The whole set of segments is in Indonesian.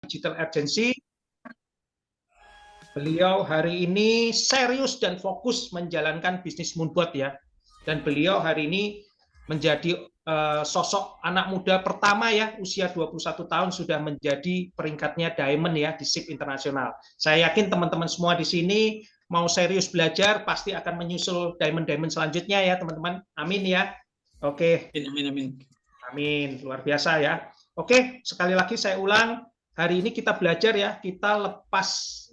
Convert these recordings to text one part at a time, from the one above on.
Digital Agency. Beliau hari ini serius dan fokus menjalankan bisnis Moonbot ya. Dan beliau hari ini menjadi sosok anak muda pertama ya, usia 21 tahun sudah menjadi peringkatnya Diamond ya di SIP Internasional. Saya yakin teman-teman semua di sini mau serius belajar pasti akan menyusul Diamond selanjutnya ya teman-teman. Amin ya. Oke. Amin. Luar biasa ya. Oke, sekali lagi saya ulang. Hari ini kita belajar ya, kita lepas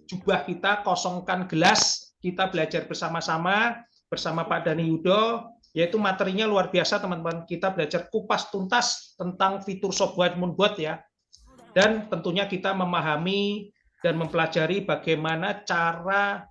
jubah kita, kosongkan gelas, kita belajar bersama-sama bersama Pak Dani Yudo, yaitu materinya luar biasa teman-teman. Kita belajar kupas tuntas tentang fitur software Moonbot ya. Dan tentunya kita memahami dan mempelajari bagaimana cara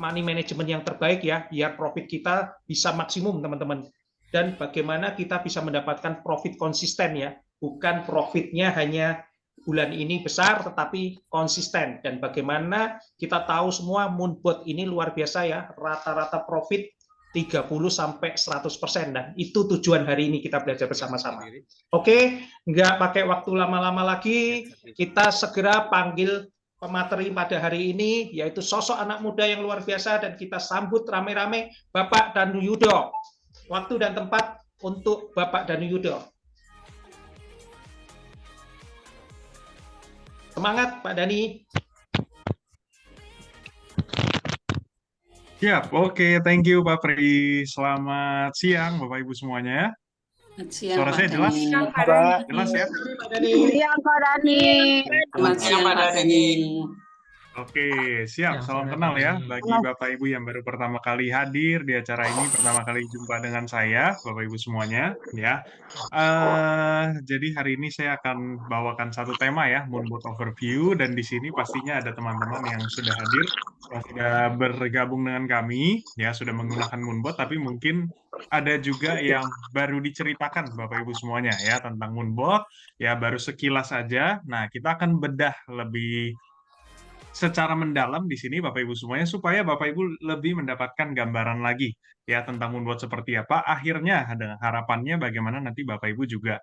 money management yang terbaik ya, biar profit kita bisa maksimum teman-teman. Dan bagaimana kita bisa mendapatkan profit konsisten ya, bukan profitnya hanya bulan ini besar tetapi konsisten. Dan bagaimana kita tahu semua Moonbot ini luar biasa ya, rata-rata profit 30 sampai 100%, dan itu tujuan hari ini kita belajar bersama-sama. Oke, nggak pakai waktu lama-lama lagi, kita segera panggil pemateri pada hari ini, yaitu sosok anak muda yang luar biasa, dan kita sambut rame-rame Bapak Dani Yudo. Waktu dan tempat untuk Bapak Dani Yudo. Semangat Pak Dani. Siap, oke, thank you Pak Pri. Selamat siang Bapak Ibu semuanya. Suara saya jelas? Jelas ya? Siang Pak Dani. Selamat siang Pak Dani. Oke, siap. Salam kenal ya bagi Bapak Ibu yang baru pertama kali hadir di acara ini, pertama kali jumpa dengan saya, Bapak Ibu semuanya. Ya, jadi hari ini saya akan bawakan satu tema ya, Moonbot Overview, dan di sini pastinya ada teman-teman yang sudah hadir, yang sudah bergabung dengan kami, ya sudah menggunakan Moonbot, tapi mungkin ada juga yang baru diceritakan Bapak Ibu semuanya ya tentang Moonbot, ya baru sekilas saja. Nah, kita akan bedah lebih secara mendalam di sini Bapak Ibu semuanya supaya Bapak Ibu lebih mendapatkan gambaran lagi ya tentang Moonbot seperti apa. Akhirnya ada harapannya bagaimana nanti Bapak Ibu juga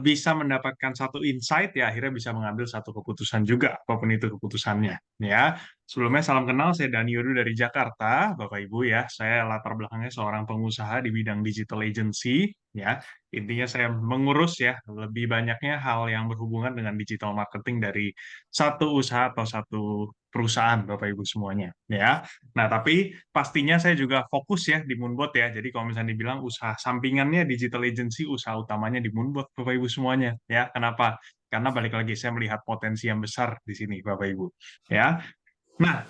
bisa mendapatkan satu insight ya, akhirnya bisa mengambil satu keputusan juga apapun itu keputusannya ya. Sebelumnya salam kenal, saya Dani Yudo dari Jakarta Bapak Ibu ya. Saya latar belakangnya seorang pengusaha di bidang digital agency ya. Intinya saya mengurus ya lebih banyaknya hal yang berhubungan dengan digital marketing dari satu usaha atau satu perusahaan Bapak Ibu semuanya ya. Nah, tapi pastinya saya juga fokus ya di Moonbot ya. Jadi kalau misalnya dibilang usaha sampingannya digital agency, usaha utamanya di Moonbot Bapak Ibu semuanya ya. Kenapa? Karena balik lagi saya melihat potensi yang besar di sini Bapak Ibu ya. Nah,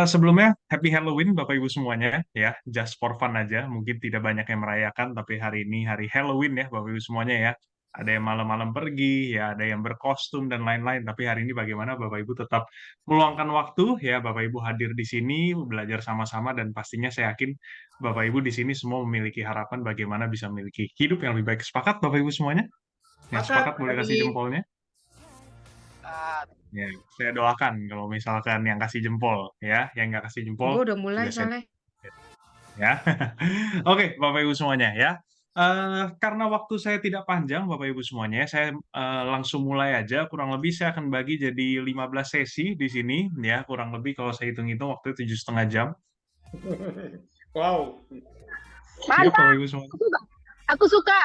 sebelumnya Happy Halloween Bapak Ibu semuanya ya. Just for fun aja, mungkin tidak banyak yang merayakan, tapi hari ini hari Halloween ya Bapak Ibu semuanya ya. Ada yang malam-malam pergi, ya ada yang berkostum dan lain-lain. Tapi hari ini bagaimana Bapak Ibu tetap meluangkan waktu ya Bapak Ibu hadir di sini belajar sama-sama, dan pastinya saya yakin Bapak Ibu di sini semua memiliki harapan bagaimana bisa memiliki hidup yang lebih baik. Sepakat Bapak Ibu semuanya? Yang sepakat boleh kasih jempolnya. Ya, saya doakan kalau misalkan yang kasih jempol ya, yang nggak kasih jempol. Gue udah mulai juga soalnya. Ya. Oke, Bapak Ibu semuanya ya. Karena waktu saya tidak panjang, Bapak Ibu semuanya, saya langsung mulai aja. Kurang lebih saya akan bagi jadi 15 sesi di sini, ya. Kurang lebih kalau saya hitung-hitung waktu 7,5 jam. Wow. Siap, Bapak Ibu semuanya? Aku suka.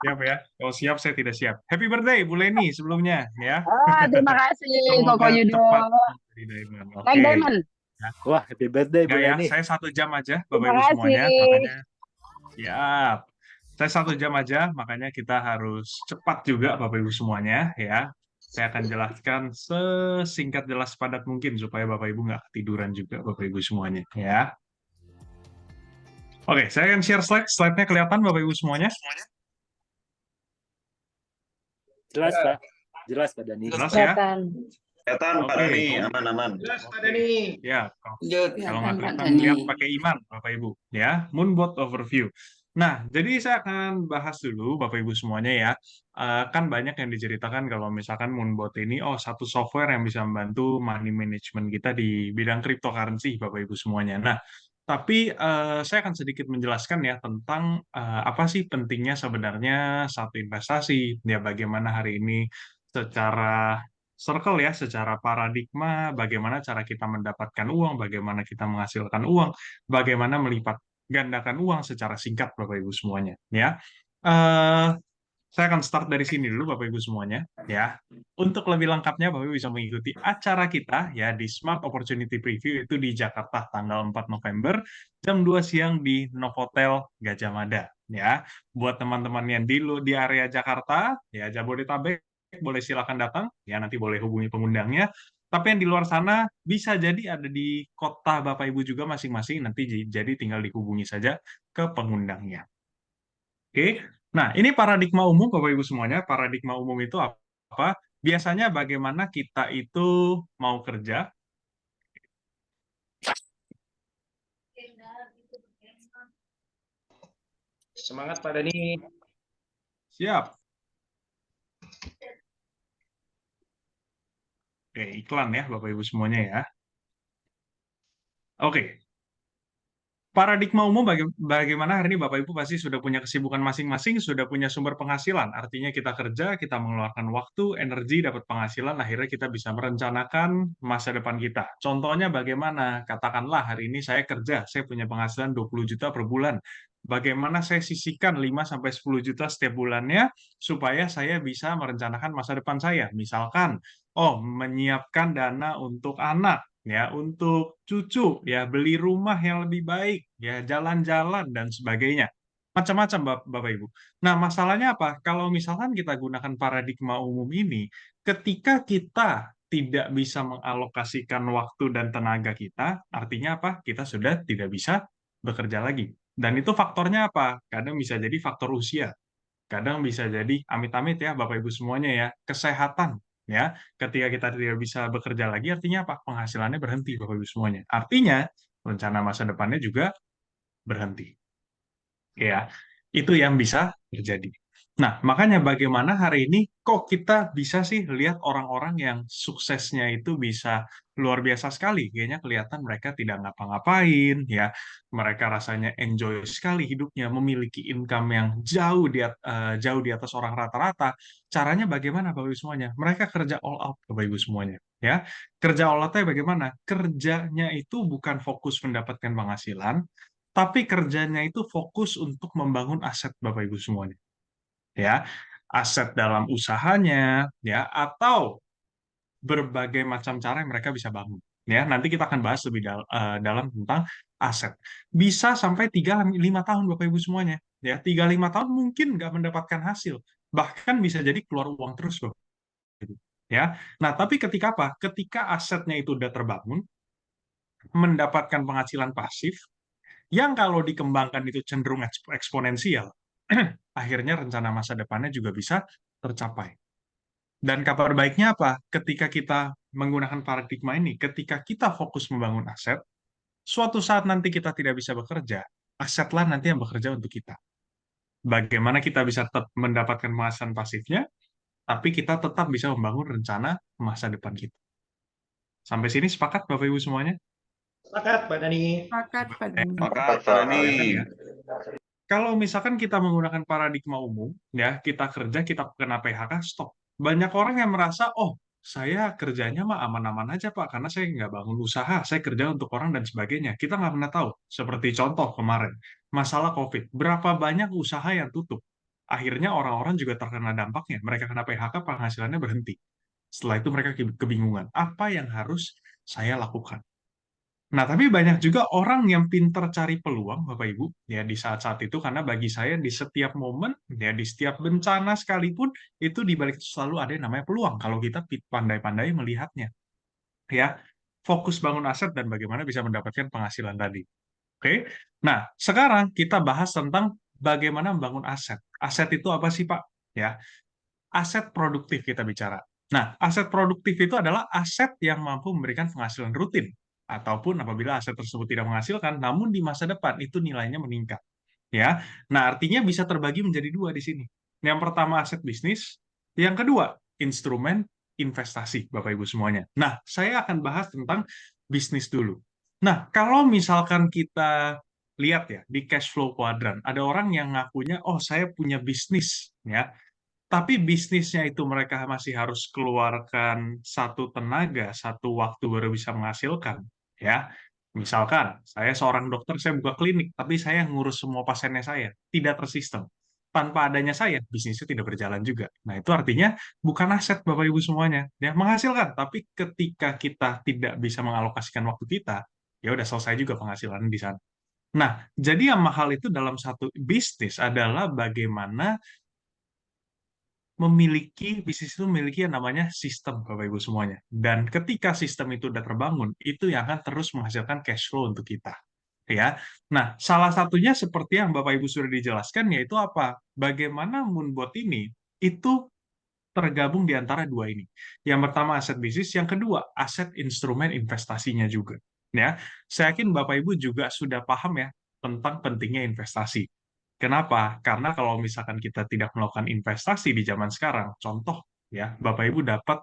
Siap ya. Kalau siap, saya tidak siap. Happy birthday, Bu Leni sebelumnya, ya. Terima kasih, Koko Semoga Yudo. cepat menjadi Diamond. Like Oke. Diamond. Wah, happy birthday Bu Nggak ya, Leni. saya 1 jam aja, Bapak Terima Ibu semuanya. kasih. Makanya, siap. Saya 1 jam aja, makanya kita harus cepat juga, Bapak Ibu semuanya, ya. Saya akan jelaskan sesingkat jelas padat mungkin supaya Bapak Ibu nggak ketiduran juga, Bapak Ibu semuanya, ya. Oke, saya akan share slide. Slide-nya kelihatan, Bapak Ibu semuanya? Jelas, Pak. Jelas, Pak Dani. Jelas ya? Kelihatan Pak Dani, aman-aman. Jelas Pak Dani. Ya, Lanjut. kalau nggak Pak kelihatan, Dani. lihat pakai iman, Bapak Ibu. Ya, Moonbot Overview. Nah, jadi saya akan bahas dulu, Bapak Ibu semuanya ya. Kan banyak yang diceritakan kalau misalkan Moonbot ini, satu software yang bisa membantu money management kita di bidang cryptocurrency, Bapak Ibu semuanya. Nah, Tapi saya akan sedikit menjelaskan ya tentang apa sih pentingnya sebenarnya satu investasi, ya bagaimana hari ini secara circle ya, secara paradigma, bagaimana cara kita mendapatkan uang, bagaimana kita menghasilkan uang, bagaimana melipat gandakan uang secara singkat, Bapak Ibu semuanya. Ya, Eh, saya akan start dari sini dulu, Bapak Ibu semuanya. Ya, untuk lebih lengkapnya, Bapak Ibu bisa mengikuti acara kita ya di Smart Opportunity Preview itu di Jakarta tanggal 4 November jam 2 siang di Novotel Gajah Mada. Ya, buat teman-teman yang di area Jakarta, ya Jabodetabek, boleh silakan datang. Ya, nanti boleh hubungi pengundangnya. Tapi yang di luar sana bisa jadi ada di kota Bapak Ibu juga masing-masing. Nanti jadi tinggal dihubungi saja ke pengundangnya. Oke, nah ini paradigma umum Bapak Ibu semuanya. Paradigma umum itu apa? Biasanya bagaimana kita itu mau kerja, Semangat Pak Dani. siap. Oke, iklan ya Bapak Ibu semuanya ya. Oke, paradigma umum bagaimana hari ini Bapak Ibu pasti sudah punya kesibukan masing-masing, sudah punya sumber penghasilan. Artinya kita kerja, kita mengeluarkan waktu, energi, dapat penghasilan, akhirnya kita bisa merencanakan masa depan kita. Contohnya bagaimana? Katakanlah hari ini saya kerja, saya punya penghasilan 20 juta per bulan. Bagaimana saya sisihkan 5-10 juta setiap bulannya supaya saya bisa merencanakan masa depan saya. Misalkan, menyiapkan dana untuk anak, ya untuk cucu, ya beli rumah yang lebih baik, ya jalan-jalan dan sebagainya, macam-macam Bapak Ibu. Nah masalahnya apa? Kalau misalkan kita gunakan paradigma umum ini, ketika kita tidak bisa mengalokasikan waktu dan tenaga kita, artinya apa? Kita sudah tidak bisa bekerja lagi. Dan itu faktornya apa? Kadang bisa jadi faktor usia, kadang bisa jadi amit-amit ya Bapak Ibu semuanya ya, kesehatan ya. Ketika kita tidak bisa bekerja lagi artinya apa? Penghasilannya berhenti Bapak Ibu semuanya. Artinya rencana masa depannya juga berhenti. Ya, itu yang bisa terjadi. Nah, makanya bagaimana hari ini kok kita bisa sih lihat orang-orang yang suksesnya itu bisa luar biasa sekali. Kayaknya kelihatan mereka tidak ngapa-ngapain, ya. Mereka rasanya enjoy sekali hidupnya, memiliki income yang jauh di atas orang rata-rata. Caranya bagaimana, Bapak Ibu semuanya? Mereka kerja all out, Bapak Ibu semuanya. Ya, kerja all out-nya bagaimana? Kerjanya itu bukan fokus mendapatkan penghasilan, tapi kerjanya itu fokus untuk membangun aset Bapak Ibu semuanya. Ya, aset dalam usahanya, ya, atau berbagai macam cara yang mereka bisa bangun. Ya, nanti kita akan bahas lebih dalam tentang aset. Bisa sampai 3-5 tahun Bapak Ibu semuanya. Ya, 3-5 tahun mungkin nggak mendapatkan hasil. Bahkan bisa jadi keluar uang terus Bapak Ibu. Ya. Nah, tapi ketika apa? Ketika asetnya itu udah terbangun, mendapatkan penghasilan pasif, yang kalau dikembangkan itu cenderung eksponensial, akhirnya rencana masa depannya juga bisa tercapai. Dan kabar baiknya apa? Ketika kita menggunakan paradigma ini, ketika kita fokus membangun aset, suatu saat nanti kita tidak bisa bekerja, asetlah nanti yang bekerja untuk kita. Bagaimana kita bisa tetap mendapatkan penghasilan pasifnya, tapi kita tetap bisa membangun rencana masa depan kita. Sampai sini sepakat Bapak Ibu semuanya? Sepakat Pak Dani. Sepakat, Pak Dani. Maka Pak Dani. Kalau misalkan kita menggunakan paradigma umum, ya kita kerja, kita kena PHK, stop. Banyak orang yang merasa, saya kerjanya mah aman-aman aja Pak, karena saya nggak bangun usaha, saya kerja untuk orang dan sebagainya. Kita nggak pernah tahu. Seperti contoh kemarin, masalah COVID. Berapa banyak usaha yang tutup? Akhirnya orang-orang juga terkena dampaknya. Mereka kena PHK, penghasilannya berhenti. Setelah itu mereka kebingungan. Apa yang harus saya lakukan? Nah, tapi banyak juga orang yang pinter cari peluang, Bapak Ibu, ya di saat-saat itu, karena bagi saya di setiap momen, ya di setiap bencana sekalipun, itu di balik itu selalu ada yang namanya peluang, kalau kita pandai-pandai melihatnya. Ya, fokus bangun aset dan bagaimana bisa mendapatkan penghasilan tadi. Oke, nah sekarang kita bahas tentang bagaimana membangun aset. Aset itu apa sih, Pak? Ya, aset produktif kita bicara. Nah, aset produktif itu adalah aset yang mampu memberikan penghasilan rutin, ataupun apabila aset tersebut tidak menghasilkan, namun di masa depan itu nilainya meningkat. Ya, nah artinya bisa terbagi menjadi dua di sini. Yang pertama aset bisnis, yang kedua instrumen investasi, Bapak Ibu semuanya. Nah, saya akan bahas tentang bisnis dulu. Nah, kalau misalkan kita lihat ya di cash flow quadrant, ada orang yang ngakunya, oh saya punya bisnis, ya, tapi bisnisnya itu mereka masih harus keluarkan satu tenaga, satu waktu baru bisa menghasilkan, ya. Misalkan saya seorang dokter, saya buka klinik, tapi saya ngurus semua pasiennya saya, tidak tersistem. Tanpa adanya saya, bisnisnya tidak berjalan juga. Nah, itu artinya bukan aset Bapak Ibu semuanya, ya menghasilkan, tapi ketika kita tidak bisa mengalokasikan waktu kita, ya udah selesai juga penghasilan di sana. Nah, jadi yang mahal itu dalam satu bisnis adalah bagaimana bisnis itu memiliki yang namanya sistem, Bapak Ibu semuanya. Dan ketika sistem itu udah terbangun, itu yang akan terus menghasilkan cash flow untuk kita. Ya. Nah, salah satunya seperti yang Bapak Ibu sudah dijelaskan, yaitu apa? Bagaimana Moonbot ini itu tergabung di antara dua ini. Yang pertama aset bisnis, yang kedua aset instrumen investasinya juga. Ya, saya yakin Bapak Ibu juga sudah paham ya tentang pentingnya investasi. Kenapa? Karena kalau misalkan kita tidak melakukan investasi di zaman sekarang, contoh ya, Bapak Ibu dapat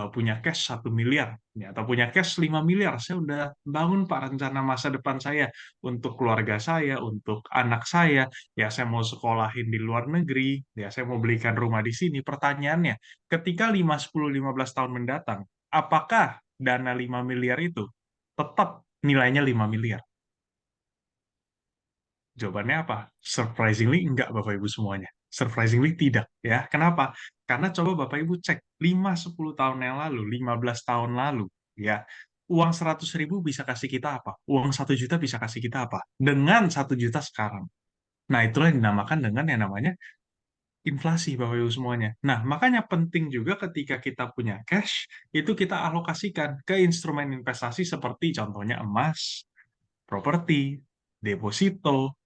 punya cash 1 miliar, ya, atau punya cash 5 miliar, saya udah bangun Pak rencana masa depan saya untuk keluarga saya, untuk anak saya, ya saya mau sekolahin di luar negeri, ya saya mau belikan rumah di sini. Pertanyaannya, ketika 5, 10, 15 tahun mendatang, apakah dana 5 miliar itu tetap nilainya 5 miliar? Jawabannya apa? Surprisingly enggak, Bapak Ibu semuanya. Surprisingly tidak, ya. Kenapa? Karena coba Bapak Ibu cek 5-10 tahun yang lalu, 15 tahun lalu, ya. Uang 100.000 bisa kasih kita apa? Uang 1 juta bisa kasih kita apa? Dengan 1 juta sekarang. Nah, itulah yang dinamakan dengan yang namanya inflasi, Bapak Ibu semuanya. Nah, makanya penting juga ketika kita punya cash, itu kita alokasikan ke instrumen investasi seperti contohnya emas, properti, deposito,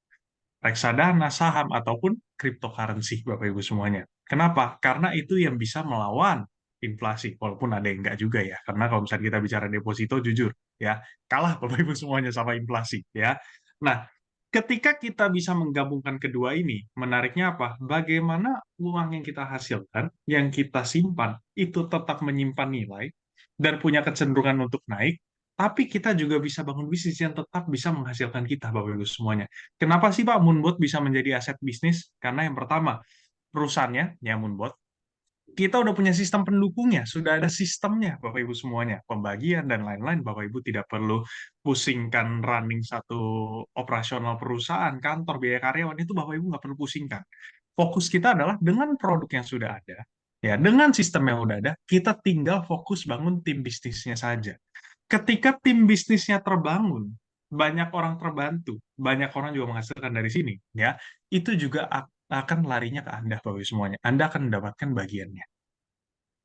reksadana, saham, ataupun cryptocurrency, Bapak Ibu semuanya. Kenapa? Karena itu yang bisa melawan inflasi, walaupun ada yang enggak juga ya. Karena kalau misalnya kita bicara deposito, jujur, ya, kalah Bapak Ibu semuanya sama inflasi, ya. Nah, ketika kita bisa menggabungkan kedua ini, menariknya apa? Bagaimana uang yang kita hasilkan, yang kita simpan, itu tetap menyimpan nilai, dan punya kecenderungan untuk naik, tapi kita juga bisa bangun bisnis yang tetap bisa menghasilkan kita, Bapak Ibu semuanya. Kenapa sih Pak Moonbot bisa menjadi aset bisnis? Karena yang pertama, perusahaannya, ya Moonbot, kita udah punya sistem pendukungnya, sudah ada sistemnya, Bapak Ibu semuanya. Pembagian dan lain-lain, Bapak Ibu tidak perlu pusingkan running satu operasional perusahaan, kantor, biaya karyawan, itu Bapak Ibu nggak perlu pusingkan. Fokus kita adalah dengan produk yang sudah ada, ya, dengan sistem yang udah ada, kita tinggal fokus bangun tim bisnisnya saja. Ketika tim bisnisnya terbangun, banyak orang terbantu, banyak orang juga menghasilkan dari sini, ya, itu juga akan larinya ke Anda, Bapak Ibu semuanya. Anda akan mendapatkan bagiannya.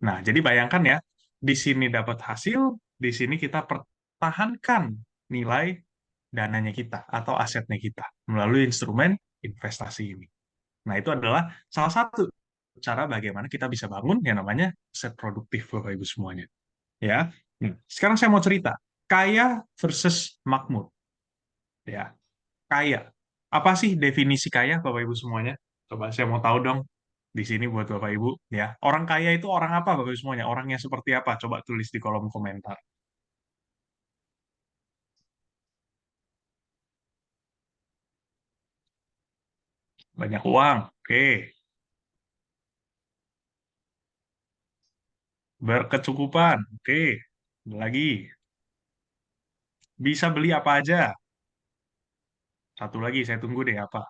Nah, jadi bayangkan ya, di sini dapat hasil, di sini kita pertahankan nilai dananya kita atau asetnya kita melalui instrumen investasi ini. Nah, itu adalah salah satu cara bagaimana kita bisa bangun yang namanya aset produktif, Bapak Ibu semuanya. Ya. Sekarang saya mau cerita, kaya versus makmur. Ya, kaya. Apa sih definisi kaya, Bapak Ibu semuanya? Coba saya mau tahu dong di sini buat Bapak Ibu. Ya, orang kaya itu orang apa, Bapak Ibu semuanya? Orangnya seperti apa? Coba tulis di kolom komentar. Banyak uang, oke. Berkecukupan, oke. Lagi, bisa beli apa aja. Satu lagi, saya tunggu deh apa.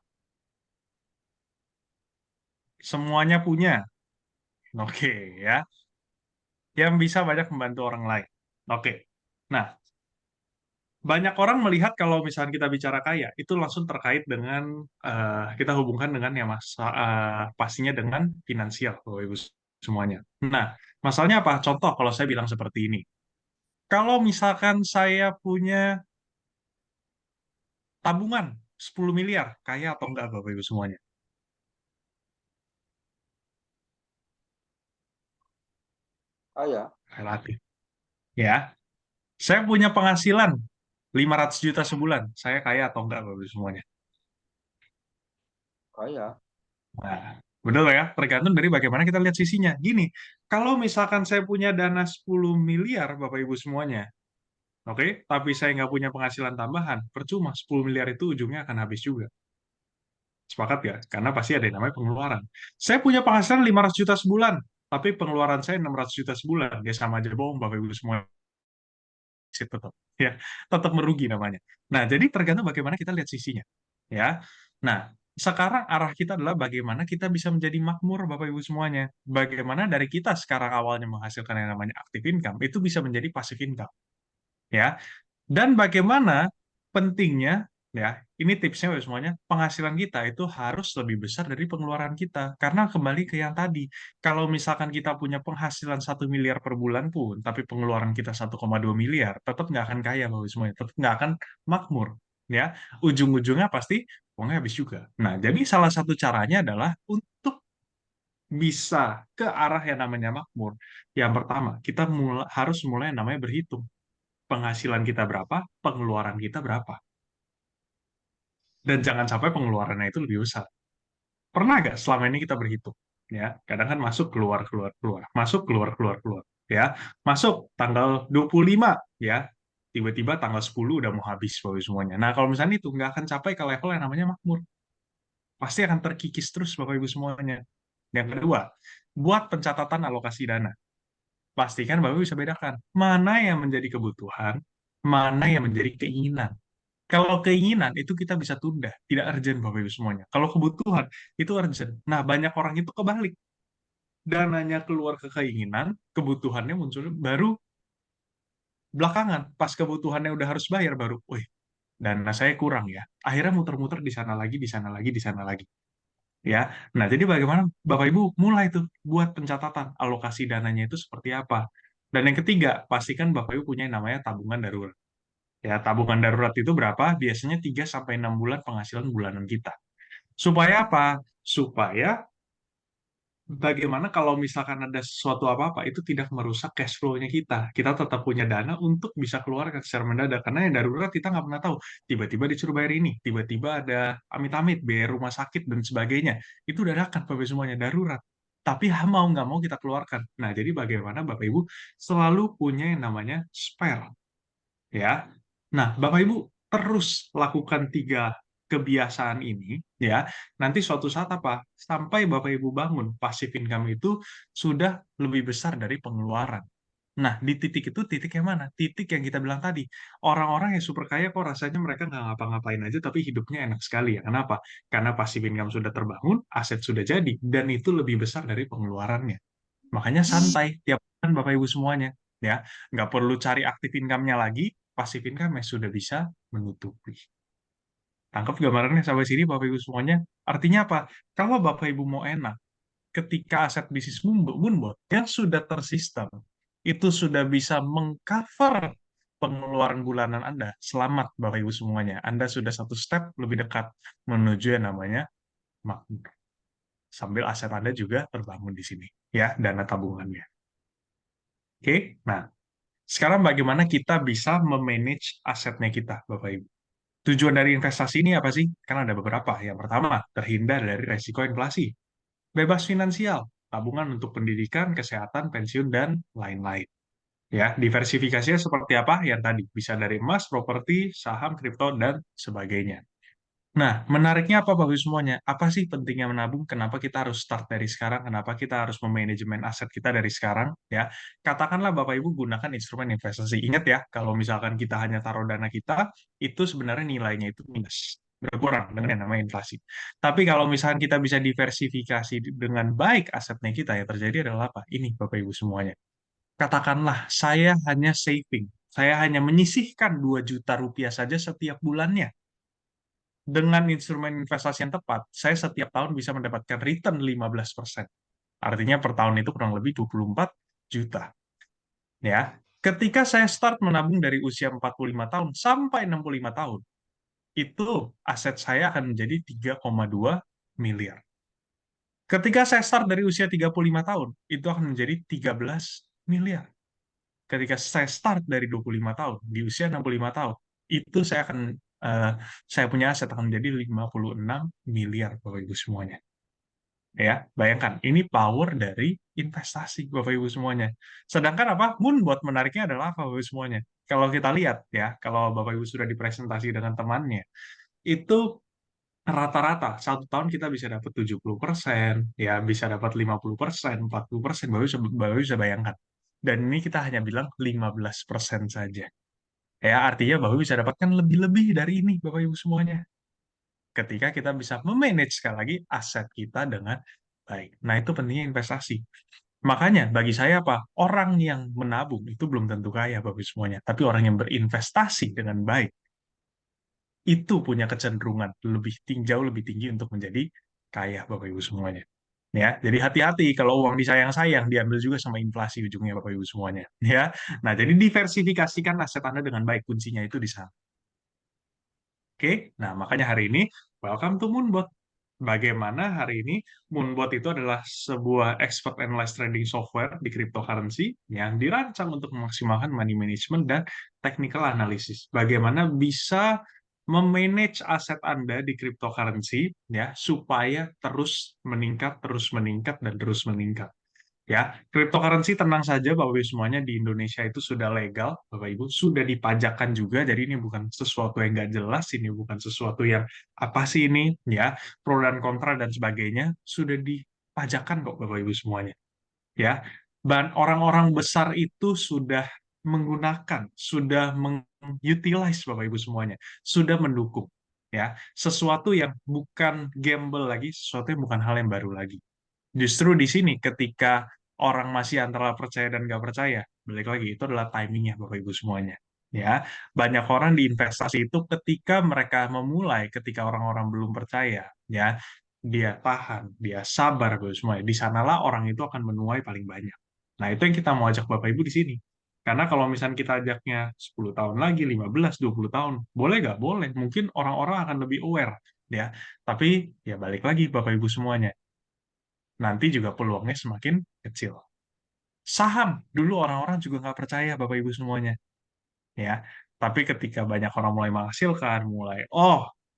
Semuanya punya, oke ya. Yang bisa banyak membantu orang lain. Oke. Nah, banyak orang melihat kalau misalnya kita bicara kaya, itu langsung terkait dengan, kita hubungkan dengan yang pastinya dengan finansial, Bapak Ibu semuanya. Nah, masalahnya apa? Contoh kalau saya bilang seperti ini. Kalau misalkan saya punya tabungan 10 miliar, kaya atau enggak Bapak Ibu semuanya? Kaya. Relatif. Ya. Saya punya penghasilan 500 juta sebulan, saya kaya atau enggak Bapak Ibu semuanya? Kaya. Nah, betul ya, tergantung dari bagaimana kita lihat sisinya. Gini, kalau misalkan saya punya dana 10 miliar, Bapak Ibu semuanya, Oke, tapi saya nggak punya penghasilan tambahan, percuma 10 miliar itu ujungnya akan habis juga. Sepakat ya? Karena pasti ada yang namanya pengeluaran. Saya punya penghasilan 500 juta sebulan, tapi pengeluaran saya 600 juta sebulan. Ya sama aja bohong, Bapak Ibu semua. Tetap ya, tetap merugi namanya. Nah, jadi tergantung bagaimana kita lihat sisinya. Ya. Nah, sekarang arah kita adalah bagaimana kita bisa menjadi makmur, Bapak Ibu semuanya. Bagaimana dari kita sekarang awalnya menghasilkan yang namanya active income, itu bisa menjadi passive income. Ya, dan bagaimana pentingnya, ya, ini tipsnya Bapak semuanya, penghasilan kita itu harus lebih besar dari pengeluaran kita. Karena kembali ke yang tadi, kalau misalkan kita punya penghasilan 1 miliar per bulan pun, tapi pengeluaran kita 1,2 miliar, tetap nggak akan kaya Bapak semuanya, tetap nggak akan makmur. Ya, ujung-ujungnya pasti uangnya habis juga. Nah, jadi salah satu caranya adalah untuk bisa ke arah yang namanya makmur. Yang pertama, kita harus mulai yang namanya berhitung penghasilan kita berapa, pengeluaran kita berapa. Dan jangan sampai pengeluarannya itu lebih besar. Pernah nggak selama ini kita berhitung? Ya, kadang kan masuk, keluar, keluar, keluar. Masuk, keluar, keluar, keluar. Ya, masuk tanggal 25, ya. Tiba-tiba tanggal 10 udah mau habis Bapak semuanya. Nah, kalau misalnya itu nggak akan capai ke level yang namanya makmur. Pasti akan terkikis terus Bapak Ibu semuanya. Yang kedua, buat pencatatan alokasi dana. Pastikan Bapak bisa bedakan mana yang menjadi kebutuhan, mana yang menjadi keinginan. Kalau keinginan itu kita bisa tunda, tidak urgent Bapak Ibu semuanya. Kalau kebutuhan itu urgent. Nah, banyak orang itu kebalik. Dananya keluar ke keinginan, kebutuhannya muncul baru belakangan. Pas kebutuhannya udah harus bayar baru, wih, dana saya kurang ya. Akhirnya muter-muter di sana lagi, di sana lagi, di sana lagi. Ya. Nah, jadi bagaimana Bapak Ibu mulai tuh buat pencatatan alokasi dananya itu seperti apa. Dan yang ketiga, pastikan Bapak Ibu punya yang namanya tabungan darurat. Ya, tabungan darurat itu berapa? Biasanya 3 sampai 6 bulan penghasilan bulanan kita. Supaya apa? Supaya bagaimana kalau misalkan ada sesuatu apa-apa itu tidak merusak cash flow-nya kita. Kita tetap punya dana untuk bisa keluarkan secara mendadak. Karena yang darurat kita nggak pernah tahu. Tiba-tiba disuruh bayar ini, tiba-tiba ada amit-amit, biaya rumah sakit dan sebagainya. Itu dadakan Bapak semuanya darurat. Tapi mau nggak mau kita keluarkan. Nah, jadi bagaimana Bapak Ibu selalu punya yang namanya spare. Ya, nah, Bapak Ibu terus lakukan 3 kebiasaan ini, ya. Nanti suatu saat apa? Sampai Bapak Ibu bangun, passive income itu sudah lebih besar dari pengeluaran. Nah, di titik itu titik yang mana? Titik yang kita bilang tadi. Orang-orang yang super kaya kok rasanya mereka nggak ngapa-ngapain aja, tapi hidupnya enak sekali ya. Kenapa? Karena passive income sudah terbangun, aset sudah jadi, dan itu lebih besar dari pengeluarannya. Makanya santai tiap bulan Bapak Ibu semuanya, ya. Nggak perlu cari active income-nya lagi, passive income sudah bisa menutupi. Tangkap gambarannya sampai sini Bapak Ibu semuanya? Artinya apa? Kalau Bapak Ibu mau enak, ketika aset bisnis Moonbot yang sudah tersistem, itu sudah bisa mengcover pengeluaran bulanan Anda. Selamat Bapak Ibu semuanya. Anda sudah satu step lebih dekat menuju yang namanya makmur. Sambil aset Anda juga terbangun di sini, ya, dana tabungannya. Oke, nah, sekarang bagaimana kita bisa memanage asetnya kita, Bapak Ibu? Tujuan dari investasi ini apa sih? Kan ada beberapa. Yang pertama, terhindar dari resiko inflasi. Bebas finansial, tabungan untuk pendidikan, kesehatan, pensiun, dan lain-lain. Ya, diversifikasinya seperti apa? Yang tadi, bisa dari emas, properti, saham, kripto, dan sebagainya. Nah, menariknya apa Bapak Ibu semuanya? Apa sih pentingnya menabung? Kenapa kita harus start dari sekarang? Kenapa kita harus memanajemen aset kita dari sekarang? Ya, katakanlah Bapak Ibu gunakan instrumen investasi. Ingat ya, kalau misalkan kita hanya taruh dana kita, itu sebenarnya nilainya itu minus, berkurang dengan yang namanya inflasi. Tapi kalau misalkan kita bisa diversifikasi dengan baik asetnya kita, yang terjadi adalah apa? Ini Bapak Ibu semuanya. Katakanlah saya hanya saving, saya hanya menyisihkan 2 juta rupiah saja setiap bulannya. Dengan instrumen investasi yang tepat, saya setiap tahun bisa mendapatkan return 15%. Artinya per tahun itu kurang lebih 24 juta. Ya, ketika saya start menabung dari usia 45 tahun sampai 65 tahun, itu aset saya akan menjadi 3,2 miliar. Ketika saya start dari usia 35 tahun, itu akan menjadi 13 miliar. Ketika saya start dari 25 tahun, di usia 65 tahun, itu saya punya aset akan menjadi 56 miliar Bapak Ibu semuanya. Ya, bayangkan ini power dari investasi Bapak Ibu semuanya. Sedangkan apa? Moonbot menariknya adalah apa Bapak Ibu semuanya? Kalau kita lihat ya, kalau Bapak Ibu sudah dipresentasi dengan temannya, itu rata-rata satu tahun kita bisa dapat 70%, ya bisa dapat 50%, 40%, Bapak Ibu bisa bayangkan. Dan ini kita hanya bilang 15% saja. Ya, artinya Bapak Ibu bisa dapatkan lebih-lebih dari ini Bapak Ibu semuanya. Ketika kita bisa memanage sekali lagi aset kita dengan baik. Nah, itu pentingnya investasi. Makanya bagi saya apa? Orang yang menabung itu belum tentu kaya Bapak Ibu semuanya, tapi orang yang berinvestasi dengan baik itu punya kecenderungan lebih tinggi, jauh lebih tinggi untuk menjadi kaya Bapak Ibu semuanya. Ya, jadi hati-hati kalau uang disayang-sayang diambil juga sama inflasi ujungnya Bapak Ibu semuanya. Ya, nah jadi diversifikasikan aset Anda dengan baik, kuncinya itu di sana. Oke, nah makanya hari ini welcome to Moonbot. Bagaimana hari ini Moonbot itu adalah sebuah expert analyze trading software di cryptocurrency yang dirancang untuk memaksimalkan money management dan technical analysis. Bagaimana bisa memanage aset Anda di cryptocurrency ya supaya terus meningkat dan terus meningkat. Ya, cryptocurrency tenang saja Bapak Ibu semuanya di Indonesia itu sudah legal, Bapak Ibu, sudah dipajakkan juga, jadi ini bukan sesuatu yang nggak jelas, ini bukan sesuatu yang apa sih ini, ya, pro dan kontra dan sebagainya, sudah dipajakkan kok Bapak Ibu semuanya. Ya, dan orang-orang besar itu sudah menggunakan, sudah mengutilize Bapak Ibu semuanya, sudah mendukung. Ya, sesuatu yang bukan gamble lagi, sesuatu yang bukan hal yang baru lagi. Justru di sini ketika orang masih antara percaya dan nggak percaya, balik lagi itu adalah timingnya Bapak Ibu semuanya. Ya, banyak orang di investasi itu ketika mereka memulai, ketika orang-orang belum percaya, ya, dia tahan, dia sabar Bapak Ibu semuanya. Di sanalah orang itu akan menuai paling banyak. Nah, itu yang kita mau ajak Bapak Ibu di sini. Karena kalau misalnya kita ajaknya 10 tahun lagi, 15, 20 tahun, boleh nggak? Boleh. Mungkin orang-orang akan lebih aware, ya. Tapi ya balik lagi Bapak Ibu semuanya, nanti juga peluangnya semakin kecil. Saham, dulu orang-orang juga nggak percaya Bapak Ibu semuanya. Ya, tapi ketika banyak orang mulai menghasilkan,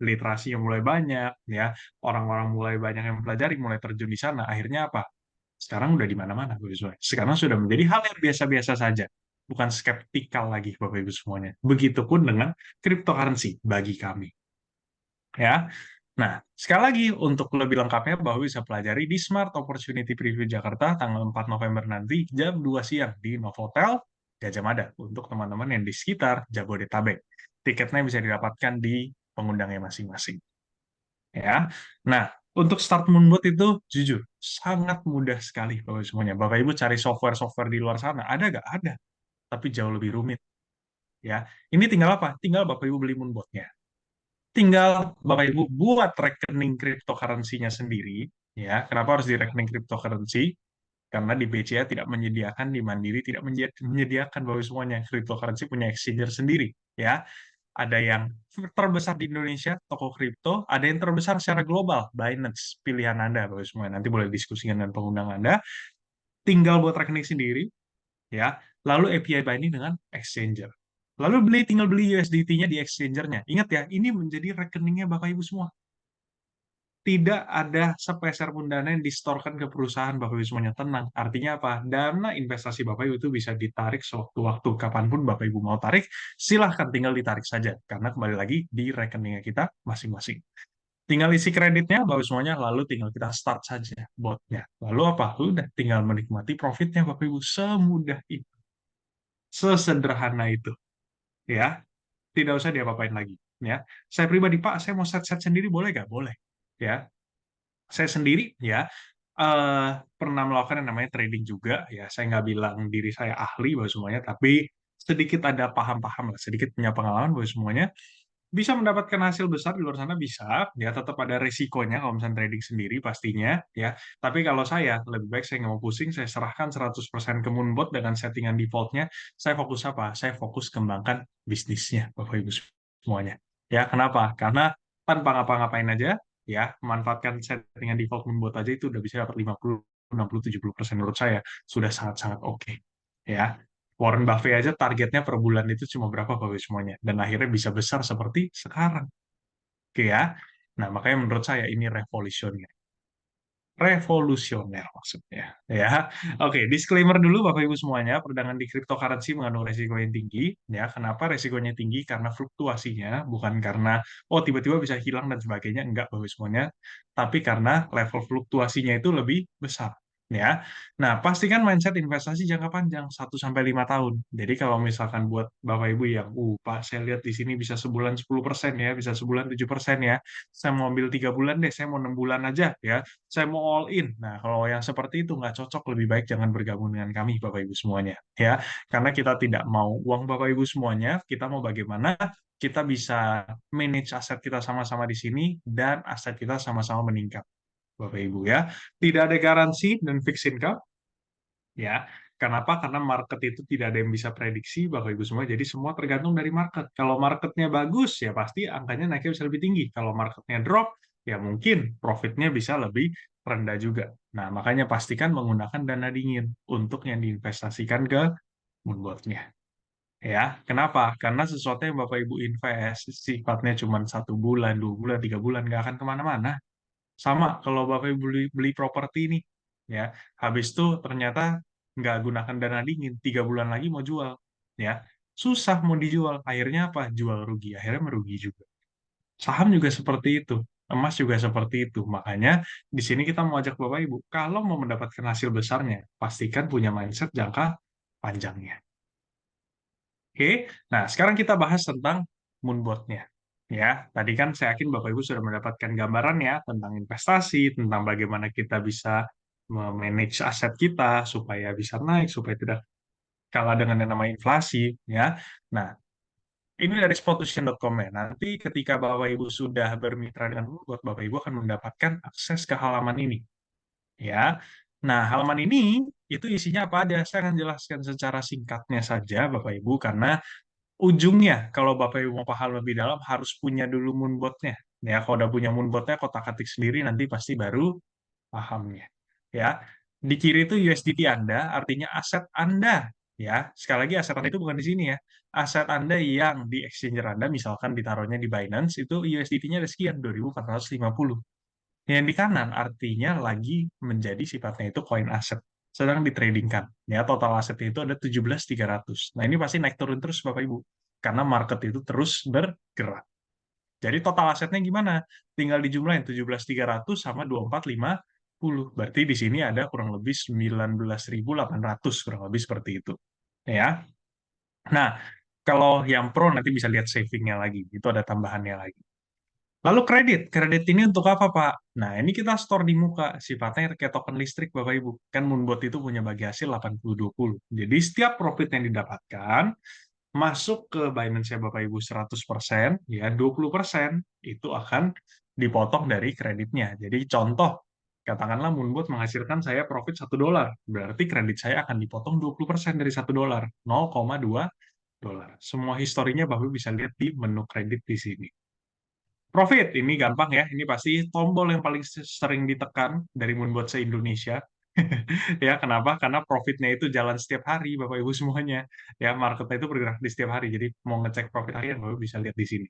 literasinya mulai banyak, ya, orang-orang mulai banyak yang mempelajari, mulai terjun di sana, akhirnya apa? Sekarang udah di mana-mana, Bapak Ibu semuanya. Sekarang sudah menjadi hal yang biasa-biasa saja, bukan skeptikal lagi, Bapak Ibu semuanya. Begitupun dengan cryptocurrency bagi kami. Ya, nah, sekali lagi untuk lebih lengkapnya bahwa bisa pelajari di Smart Opportunity Preview Jakarta tanggal 4 November nanti jam 2 siang di Novotel Gajah Mada untuk teman-teman yang di sekitar Jabodetabek. Tiketnya bisa didapatkan di pengundangnya masing-masing. Ya. Nah, untuk start Moonbot itu jujur sangat mudah sekali Bapak Ibu semuanya. Bapak Ibu cari software-software di luar sana, ada nggak? Ada, tapi jauh lebih rumit. Ya, ini tinggal apa? Tinggal Bapak Ibu beli Moonbotnya. Tinggal Bapak Ibu buat rekening cryptocurrency-nya sendiri, ya. Kenapa harus di rekening cryptocurrency? Karena di BCA tidak menyediakan, di Mandiri tidak menyediakan bahwa semuanya cryptocurrency punya exchanger sendiri, ya. Ada yang terbesar di Indonesia, toko kripto, ada yang terbesar secara global, Binance, pilihan Anda, Bapak semuanya. Nanti boleh diskusikan dengan pengundang Anda. Tinggal buat rekening sendiri, ya. Lalu API binding dengan exchanger. Lalu tinggal beli USDT-nya di exchangernya. Ingat ya, ini menjadi rekeningnya Bapak Ibu semua. Tidak ada sepeser pun dana yang distorkan ke perusahaan Bapak Ibu semuanya. Tenang. Artinya apa? Dana investasi Bapak Ibu itu bisa ditarik sewaktu-waktu. Kapanpun Bapak Ibu mau tarik, silahkan tinggal ditarik saja. Karena kembali lagi di rekeningnya kita masing-masing. Tinggal isi kreditnya Bapak Ibu semuanya, lalu tinggal kita start saja botnya. Lalu apa? Udah tinggal menikmati profitnya Bapak Ibu. Semudah itu. Sesederhana itu. Ya, tidak usah diapa-apain lagi. Ya, saya pribadi Pak, saya mau set-set sendiri boleh nggak? Boleh. Ya, saya sendiri ya pernah melakukan yang namanya trading juga. Ya, saya nggak bilang diri saya ahli bahwa semuanya, tapi sedikit ada paham-paham lah, sedikit punya pengalaman bahwa semuanya bisa mendapatkan hasil besar di luar sana bisa. Ya, tetap ada risikonya kalau misalnya trading sendiri pastinya. Ya, tapi kalau saya lebih baik saya nggak mau pusing, saya serahkan 100% ke Moonbot dengan settingan defaultnya. Saya fokus apa? Saya fokus kembangkan bisnisnya, Bapak Ibu semuanya. Ya, kenapa? Karena tanpa ngapa-ngapain aja, ya, memanfaatkan settingan default Moonbot aja itu udah bisa dapat 50, 60, 70% menurut saya sudah sangat-sangat oke. Ya, Warren Buffett aja targetnya per bulan itu cuma berapa Bapak semuanya. Dan akhirnya bisa besar seperti sekarang. Oke ya. Nah, makanya menurut saya ini revolutionnya. revolusioner maksudnya ya. Oke, disclaimer dulu Bapak Ibu semuanya, perdagangan di cryptocurrency mengandung resiko yang tinggi ya. Kenapa resikonya tinggi? Karena fluktuasinya, bukan karena oh tiba-tiba bisa hilang dan sebagainya, enggak Bapak Ibu semuanya, tapi karena level fluktuasinya itu lebih besar ya. Nah, pastikan mindset investasi jangka panjang 1 sampai 5 tahun. Jadi kalau misalkan buat Bapak Ibu yang Pak, saya lihat di sini bisa sebulan 10% ya, bisa sebulan 7% ya. Saya mau ambil 3 bulan deh, saya mau 6 bulan aja ya, saya mau all in. Nah, kalau yang seperti itu nggak cocok, lebih baik jangan bergabung dengan kami, Bapak Ibu semuanya. Ya, karena kita tidak mau uang Bapak Ibu semuanya, kita mau bagaimana kita bisa manage aset kita sama-sama di sini, dan aset kita sama-sama meningkat, Bapak Ibu ya. Tidak ada garansi dan fixed income, ya. Kenapa? Karena market itu tidak ada yang bisa prediksi, Bapak Ibu semua. Jadi semua tergantung dari market. Kalau marketnya bagus, ya pasti angkanya naiknya bisa lebih tinggi. Kalau marketnya drop, ya mungkin profitnya bisa lebih rendah juga. Nah, makanya pastikan menggunakan dana dingin untuk yang diinvestasikan ke moonbot-nya. Ya, kenapa? Karena sesuatu yang Bapak Ibu invest sifatnya cuma 1 bulan, 2 bulan, 3 bulan, nggak akan kemana-mana. Sama kalau Bapak Ibu beli properti nih, ya, habis itu ternyata nggak gunakan dana dingin, 3 bulan lagi mau jual, ya, susah mau dijual, akhirnya apa? Jual rugi, akhirnya merugi juga. Saham juga seperti itu, emas juga seperti itu. Makanya di sini kita mau ajak Bapak Ibu, kalau mau mendapatkan hasil besarnya, pastikan punya mindset jangka panjangnya. Oke, nah sekarang kita bahas tentang moonbot-nya. Ya, tadi kan saya yakin Bapak Ibu sudah mendapatkan gambaran ya tentang investasi, tentang bagaimana kita bisa memanage aset kita supaya bisa naik, supaya tidak kalah dengan yang namanya inflasi. Ya, nah ini dari spotution.com ya. Nanti ketika Bapak Ibu sudah bermitra dengan moonbot, Bapak Ibu akan mendapatkan akses ke halaman ini. Ya, nah halaman ini itu isinya apa aja? Saya akan jelaskan secara singkatnya saja, Bapak Ibu, karena ujungnya kalau Bapak Ibu mau paham lebih dalam harus punya dulu moonbot-nya. Ya, kalau udah punya moonbot-nya kotak-atik sendiri nanti pasti baru pahamnya. Ya. Di kiri itu USDT Anda, artinya aset Anda. Ya, sekali lagi aset Anda itu bukan di sini ya. Aset Anda yang di exchanger Anda misalkan ditaruhnya di Binance itu USDT-nya ada sekian 2.450. Yang di kanan artinya lagi menjadi sifatnya itu koin aset, sedang ditradingkan. Ya, total asetnya itu ada 17.300. Nah, ini pasti naik turun terus Bapak Ibu, karena market itu terus bergerak. Jadi total asetnya gimana? Tinggal dijumlahin 17.300 sama 24.50. Berarti di sini ada kurang lebih 19.800, kurang lebih seperti itu. Ya. Nah, kalau yang pro nanti bisa lihat savingnya lagi. Itu ada tambahannya lagi. Lalu kredit ini untuk apa Pak? Nah ini kita store di muka, sifatnya kayak token listrik Bapak Ibu. Kan Moonbot itu punya bagi hasil 80-20. Jadi setiap profit yang didapatkan, masuk ke Binance Bapak Ibu 100%, ya 20% itu akan dipotong dari kreditnya. Jadi contoh, katakanlah Moonbot menghasilkan saya profit $1, berarti kredit saya akan dipotong 20% dari $1, 0,2 dolar. Semua historinya Bapak Ibu bisa lihat di menu kredit di sini. Profit, ini gampang ya. Ini pasti tombol yang paling sering ditekan dari Moonbot se-Indonesia. Ya, kenapa? Karena profitnya itu jalan setiap hari, Bapak Ibu semuanya. Ya, marketnya itu bergerak di setiap hari. Jadi, mau ngecek profit harian, Bapak Ibu bisa lihat di sini.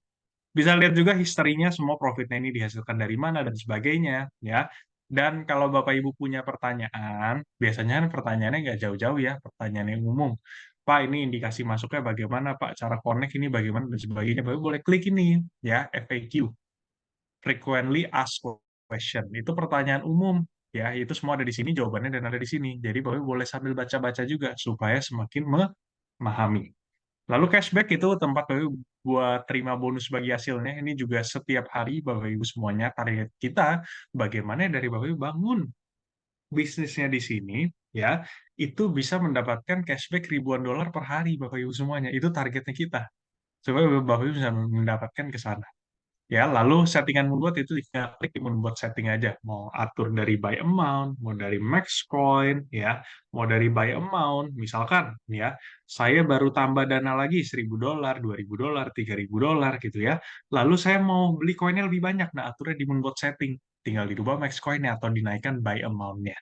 Bisa lihat juga historinya, semua profitnya ini dihasilkan dari mana, dan sebagainya. Ya. Dan kalau Bapak Ibu punya pertanyaan, biasanya kan pertanyaannya nggak jauh-jauh ya, pertanyaan yang umum. Pak, ini indikasi masuknya bagaimana, Pak? Cara connect ini bagaimana, dan sebagainya. Bapak Ibu boleh klik ini, ya, FAQ. Frequently Asked Question. Itu pertanyaan umum. Ya, itu semua ada di sini, jawabannya dan ada di sini. Jadi, Bapak Ibu boleh sambil baca-baca juga, supaya semakin memahami. Lalu cashback itu tempat Bapak Ibu buat terima bonus bagi hasilnya. Ini juga setiap hari, Bapak Ibu semuanya, target kita bagaimana dari Bapak Ibu bangun bisnisnya di sini, ya, itu bisa mendapatkan cashback ribuan dolar per hari, Bapak Ibu semuanya. Itu targetnya kita. Supaya Bapak Ibu bisa mendapatkan ke sana. Ya, lalu settingan Moonbot itu tinggal klik di Moonbot setting aja. Mau atur dari buy amount, mau dari max coin, ya, mau dari buy amount. Misalkan, ya, saya baru tambah dana lagi $1.000, $2.000, $3.000 gitu ya. Lalu saya mau beli koinnya lebih banyak. Nah, aturnya di Moonbot setting. Tinggal dirubah max coinnya atau dinaikkan buy amount-nya.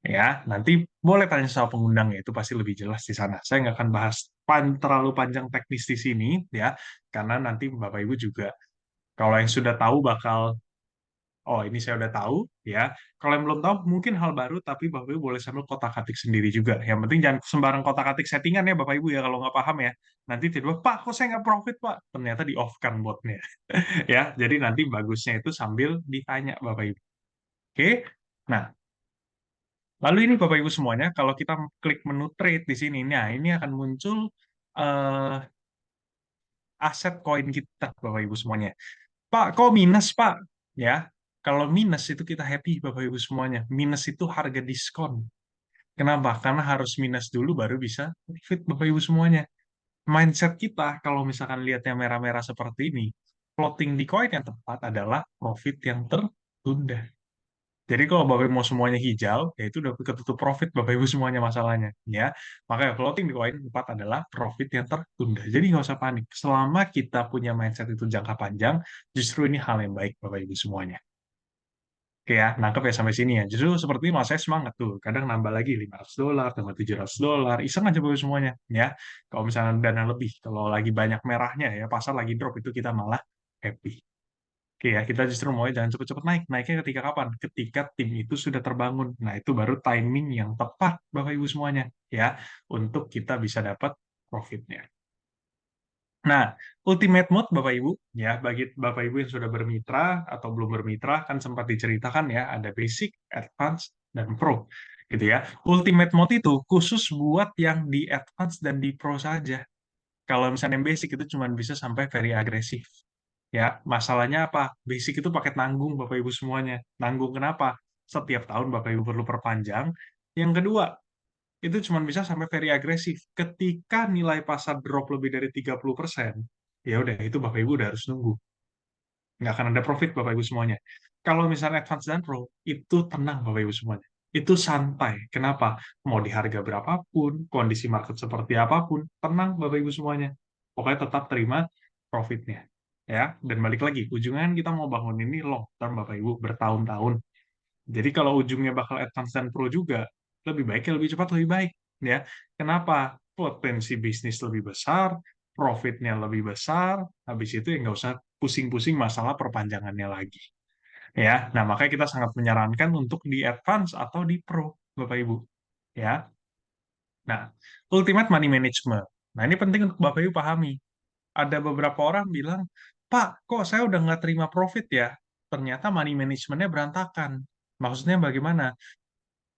Ya, nanti boleh tanya sama pengundangnya, itu pasti lebih jelas di sana. Saya nggak akan bahas terlalu panjang teknis di sini, ya, karena nanti Bapak Ibu juga kalau yang sudah tahu bakal oh ini saya udah tahu ya. Kalau yang belum tahu mungkin hal baru, tapi Bapak Ibu boleh sambil kotak-atik sendiri juga. Yang penting jangan sembarang kotak-atik settingan ya Bapak Ibu ya, kalau nggak paham ya. Nanti tiba-tiba, Pak kok saya nggak profit Pak? Ternyata di off kan botnya. Ya, jadi nanti bagusnya itu sambil ditanya Bapak Ibu. Oke, nah lalu ini Bapak Ibu semuanya, kalau kita klik menu trade di sini, nah ini akan muncul eh, aset koin kita Bapak Ibu semuanya. Pak, kok minus, Pak? Ya, kalau minus itu kita happy, Bapak Ibu semuanya. Minus itu harga diskon. Kenapa? Karena harus minus dulu baru bisa profit, Bapak Ibu semuanya. Mindset kita, kalau misalkan lihatnya merah-merah seperti ini, plotting di koin yang tepat adalah profit yang tertunda. Jadi kalau Bapak Ibu mau semuanya hijau, ya itu udah ketutup profit Bapak Ibu semuanya masalahnya. Ya, makanya floating di koin tepat adalah profit yang tertunda. Jadi nggak usah panik. Selama kita punya mindset itu jangka panjang, justru ini hal yang baik Bapak Ibu semuanya. Oke ya, nangkep ya sampai sini ya. Justru seperti ini malah saya semangat tuh. Kadang nambah lagi $500, tambah $700. Iseng aja Bapak Ibu semuanya. Ya, kalau misalnya dana lebih, kalau lagi banyak merahnya ya, pasar lagi drop itu kita malah happy. Oke ya, kita justru mau jangan cepet-cepet naik. Naiknya ketika kapan? Ketika tim itu sudah terbangun. Nah, itu baru timing yang tepat, Bapak Ibu semuanya, ya, untuk kita bisa dapat profitnya. Nah, ultimate mode, Bapak Ibu, ya, bagi Bapak Ibu yang sudah bermitra atau belum bermitra, kan sempat diceritakan ya, ada basic, advance, dan pro, gitu ya. Ultimate mode itu khusus buat yang di advance dan di pro saja. Kalau misalnya yang basic itu cuma bisa sampai very agresif. Ya, masalahnya apa? Basic itu paket nanggung Bapak Ibu semuanya. Nanggung kenapa? Setiap tahun Bapak Ibu perlu perpanjang. Yang kedua, itu cuma bisa sampai very agresif. Ketika nilai pasar drop lebih dari 30%, ya udah itu Bapak Ibu udah harus nunggu. Nggak akan ada profit Bapak Ibu semuanya. Kalau misalnya Advance dan Pro, itu tenang Bapak Ibu semuanya. Itu santai. Kenapa? Mau di harga berapapun, kondisi market seperti apapun, tenang Bapak Ibu semuanya. Pokoknya tetap terima profitnya. Ya, dan balik lagi, ujungnya kan kita mau bangun ini long term Bapak Ibu, bertahun-tahun. Jadi kalau ujungnya bakal Advance dan Pro juga, lebih baik lebih cepat lebih baik. Ya, kenapa? Potensi bisnis lebih besar, profitnya lebih besar, habis itu ya nggak usah pusing-pusing masalah perpanjangannya lagi. Ya, nah makanya kita sangat menyarankan untuk di advance atau di pro, Bapak Ibu. Ya, nah ultimate money management. Nah ini penting untuk Bapak Ibu pahami. Ada beberapa orang bilang, Pak, kok saya udah nggak terima profit ya? Ternyata money managementnya berantakan. Maksudnya bagaimana?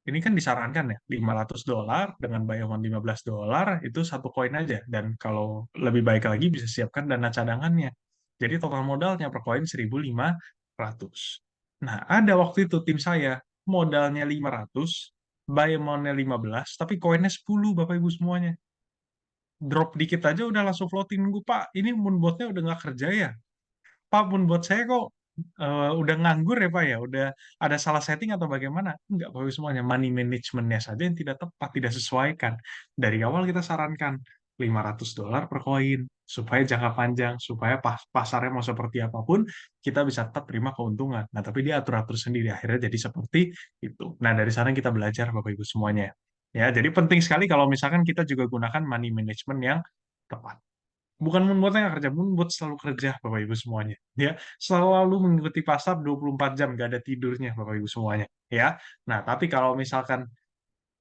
Ini kan disarankan ya, $500 dengan bayaran $15 itu satu koin aja. Dan kalau lebih baik lagi bisa siapkan dana cadangannya. Jadi total modalnya per koin 1.500. Nah, ada waktu itu tim saya modalnya 500, buy amount-nya 15, tapi koinnya 10 Bapak Ibu semuanya. Drop dikit aja udah langsung floating nunggu, Pak, ini moonbotnya udah nggak kerja ya? Pak, moonbot saya kok udah nganggur ya Pak ya? Udah ada salah setting atau bagaimana? Enggak, Bapak Ibu semuanya. Money managementnya saja yang tidak tepat, tidak sesuaikan. Dari awal kita sarankan $500 per koin, supaya jangka panjang, supaya pasarnya mau seperti apapun, kita bisa tetap terima keuntungan. Nah, tapi dia atur-atur sendiri, akhirnya jadi seperti itu. Nah, dari sana kita belajar Bapak Ibu semuanya. Ya, jadi penting sekali kalau misalkan kita juga gunakan money management yang tepat. Bukan moonbotnya nggak kerja, moonbot selalu kerja Bapak Ibu semuanya. Ya, selalu mengikuti pasar 24 jam, nggak ada tidurnya Bapak Ibu semuanya. Ya, nah tapi kalau misalkan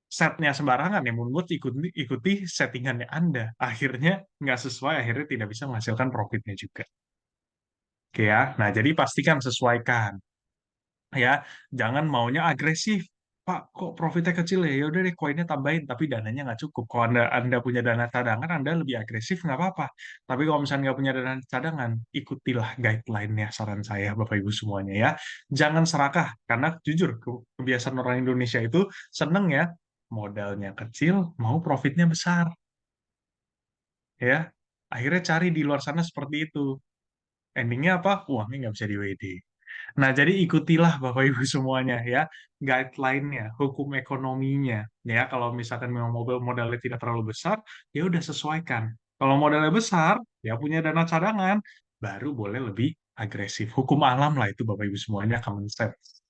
setnya sembarangan ya moonbot ikuti settingannya Anda. Akhirnya nggak sesuai, akhirnya tidak bisa menghasilkan profitnya juga. Oke ya, nah jadi pastikan sesuaikan. Ya, jangan maunya agresif. Pak, kok profitnya kecil ya? Ya udah deh, koinnya tambahin, tapi dananya nggak cukup. Kalau Anda punya dana cadangan, Anda lebih agresif, nggak apa-apa. Tapi kalau misalnya nggak punya dana cadangan, ikutilah guideline-nya, saran saya, Bapak Ibu semuanya ya. Jangan serakah, karena jujur, kebiasaan orang Indonesia itu seneng ya, modalnya kecil, mau profitnya besar. Ya, akhirnya cari di luar sana seperti itu. Endingnya apa? Uangnya nggak bisa di WD. Nah, jadi ikutilah Bapak Ibu semuanya ya, guideline-nya, hukum ekonominya. Ya, kalau misalkan memang mobil modalnya tidak terlalu besar, ya udah sesuaikan. Kalau modalnya besar, ya punya dana cadangan, baru boleh lebih agresif. Hukum alam lah itu Bapak Ibu semuanya, common sense.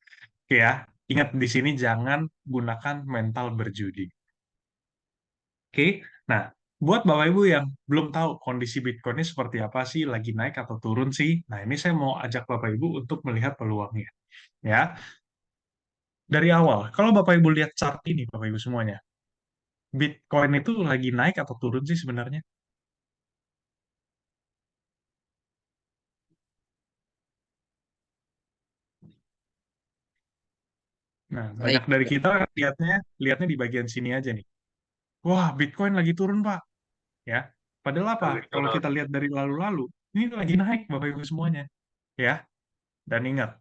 Oke ya, ingat di sini jangan gunakan mental berjudi. Oke, nah buat Bapak Ibu yang belum tahu kondisi Bitcoin ini seperti apa sih, lagi naik atau turun sih, nah ini saya mau ajak Bapak Ibu untuk melihat peluangnya. Ya, dari awal. Kalau Bapak Ibu lihat chart ini, Bapak Ibu semuanya, Bitcoin itu lagi naik atau turun sih sebenarnya? Nah, banyak Baik. dari kita lihatnya lihatnya di bagian sini aja nih. Wah, Bitcoin lagi turun, Pak. Ya. Padahal apa? Kalau kita lihat dari lalu-lalu, ini lagi naik Bapak Ibu semuanya. Ya. Dan ingat,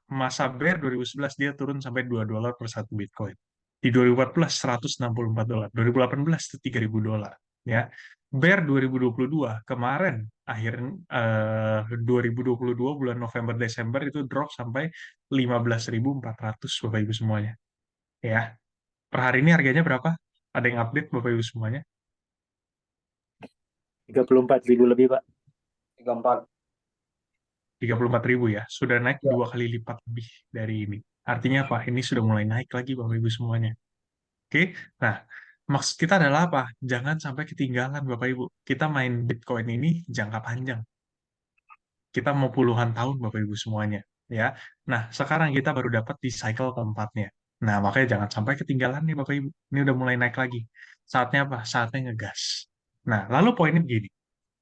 masa bear 2011 dia turun sampai $2 per satu Bitcoin. Di 2014 $164, 2018 itu $3.000 ya. Bear 2022 kemarin akhir 2022 bulan November Desember itu drop sampai 15.400 Bapak Ibu semuanya. Ya. Per hari ini harganya berapa? Ada yang update Bapak Ibu semuanya? 34.000 lebih, Pak. 34. 34.000 ya. Sudah naik 2 kali lipat lebih dari ini. Artinya apa? Ini sudah mulai naik lagi Bapak Ibu semuanya. Oke, nah maksud kita adalah apa? Jangan sampai ketinggalan Bapak Ibu. Kita main Bitcoin ini jangka panjang. Kita mau puluhan tahun Bapak Ibu semuanya, ya. Nah, sekarang kita baru dapat di cycle keempatnya. Nah, makanya jangan sampai ketinggalan nih Bapak Ibu. Ini udah mulai naik lagi. Saatnya apa? Saatnya ngegas. Nah, lalu poinnya begini.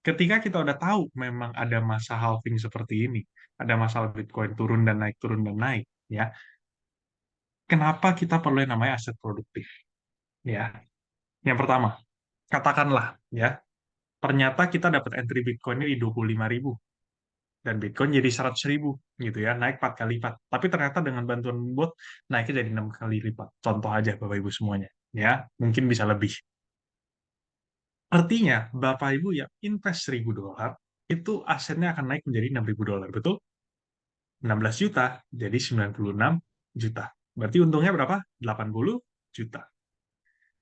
Ketika kita udah tahu memang ada masa halving seperti ini, ada masalah Bitcoin turun dan naik, ya. Kenapa kita perlu yang namanya aset produktif? Ya, yang pertama, katakanlah ya, ternyata kita dapat entry Bitcoin-nya di 25.000 dan Bitcoin jadi 100.000 gitu ya, naik 4 kali lipat. Tapi ternyata dengan bantuan bot naiknya jadi 6 kali lipat. Contoh aja Bapak Ibu semuanya, ya, mungkin bisa lebih. Artinya Bapak Ibu yang invest $1.000 itu asetnya akan naik menjadi $6.000, betul? 16 juta jadi 96 juta. Berarti untungnya berapa? 80 juta.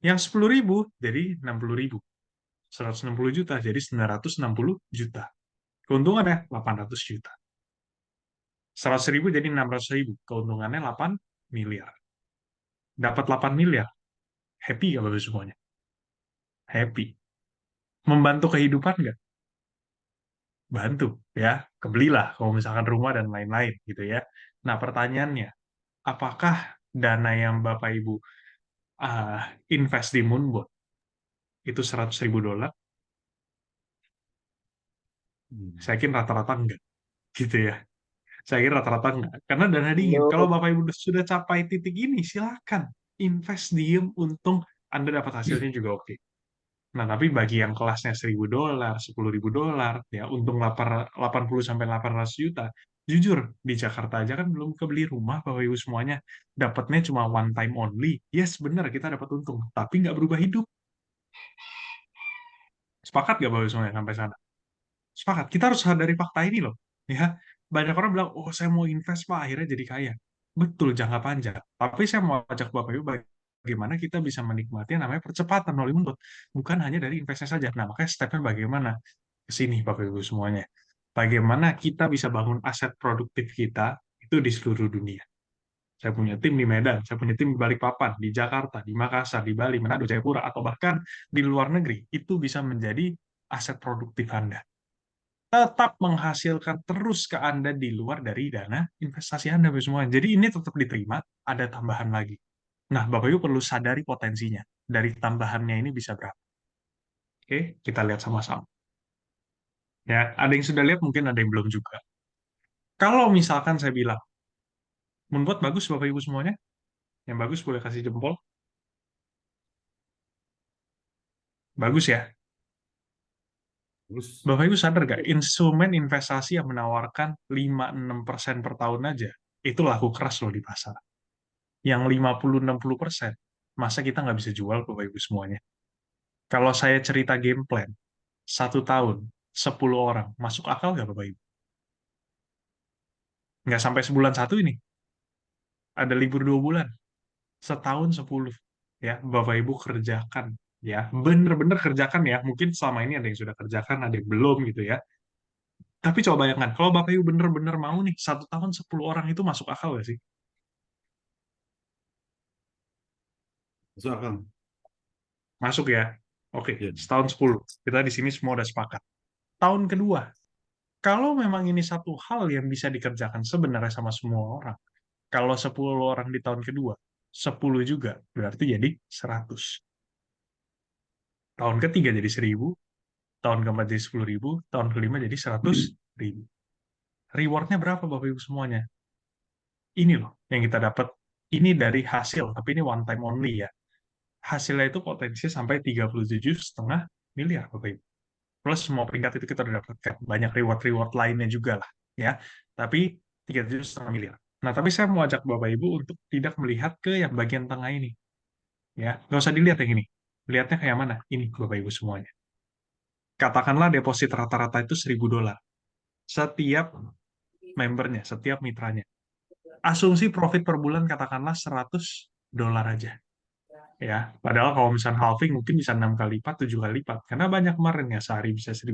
Yang 10.000 jadi 60.000. 160 juta jadi 960 juta. Keuntungannya 800 juta. 100.000 jadi 600.000. Keuntungannya 8 miliar. Dapat 8 miliar. Happy gak Bapak semuanya? Happy. Membantu kehidupan nggak? Bantu, ya. Kebelilah kalau misalkan rumah dan lain-lain gitu ya. Nah, pertanyaannya, apakah dana yang Bapak Ibu invest di Moonbot itu $100.000? Saya kira rata-rata enggak, gitu ya. Saya kira rata-rata enggak. Karena dana dingin. Kalau Bapak Ibu sudah capai titik ini, silakan invest diem, untung Anda dapat hasilnya juga oke. Nah, tapi bagi yang kelasnya $1.000, $10.000, ya untung 80 sampai 800 juta. Jujur, di Jakarta aja kan belum kebeli rumah Bapak Ibu semuanya. Dapatnya cuma one time only. Yes, benar kita dapat untung, tapi nggak berubah hidup. Sepakat nggak Bapak Ibu semuanya sampai sana? Sepakat. Kita harus sadari fakta ini loh. Ya, banyak orang bilang, oh saya mau invest Pak, akhirnya jadi kaya. Betul, jangka panjang. Tapi saya mau ajak Bapak Ibu bagaimana kita bisa menikmati yang namanya percepatan melalui Moonbot. Bukan hanya dari investasi saja. Nah, makanya stepnya bagaimana? Ke sini Bapak Ibu semuanya. Bagaimana kita bisa bangun aset produktif kita itu di seluruh dunia. Saya punya tim di Medan, saya punya tim di Balikpapan, di Jakarta, di Makassar, di Bali, Manado, Jayapura, atau bahkan di luar negeri. Itu bisa menjadi aset produktif Anda. Tetap menghasilkan terus ke Anda di luar dari dana investasi Anda semua. Jadi ini tetap diterima, ada tambahan lagi. Nah, Bapak Ibu perlu sadari potensinya. Dari tambahannya ini bisa berapa? Oke, kita lihat sama-sama. Ya, ada yang sudah lihat, mungkin ada yang belum juga. Kalau misalkan saya bilang, membuat bagus Bapak Ibu semuanya, yang bagus boleh kasih jempol. Bagus ya. Bapak Ibu sadar nggak, instrumen investasi yang menawarkan 5-6% per tahun aja, itu laku keras loh di pasar. Yang 50-60%, masa kita nggak bisa jual Bapak Ibu semuanya? Kalau saya cerita game plan, 1 tahun, 10 orang, masuk akal nggak Bapak Ibu? Nggak sampai sebulan satu ini. Ada libur 2 bulan. Setahun 10. Ya, Bapak Ibu kerjakan. Ya, bener-bener kerjakan ya. Mungkin selama ini ada yang sudah kerjakan, ada yang belum gitu ya. Tapi coba bayangkan, kalau Bapak Ibu bener-bener mau nih, 1 tahun 10 orang itu masuk akal nggak sih? Masuk akal. Masuk ya? Oke, Ya. setahun 10. Kita di sini semua udah sepakat. Tahun kedua, Kalau memang ini satu hal yang bisa dikerjakan sebenarnya sama semua orang, kalau 10 orang di tahun kedua, 10 juga, berarti jadi 100. Tahun ketiga jadi 1000, tahun keempat jadi 10.000, tahun kelima jadi 100.000. Rewardnya berapa Bapak Ibu semuanya? Ini loh yang kita dapat. Ini dari hasil, tapi ini one time only ya. Hasilnya itu potensi sampai 37,5 miliar Bapak Ibu. Plus semua peringkat itu kita udah dapatkan. Banyak reward-reward lainnya juga lah ya. Tapi 37,5 miliar. Nah, tapi saya mau ajak Bapak Ibu untuk tidak melihat ke yang bagian tengah ini. Ya, nggak usah dilihat yang ini. Lihatnya kayak mana? Ini Bapak Ibu semuanya. Katakanlah deposit rata-rata itu $1.000 setiap membernya, setiap mitranya. Asumsi profit per bulan katakanlah $100 aja. Ya, padahal kalau misalnya halving mungkin bisa 6 kali lipat, 7 kali lipat. Karena banyak kemarin ya, sehari bisa $1.000,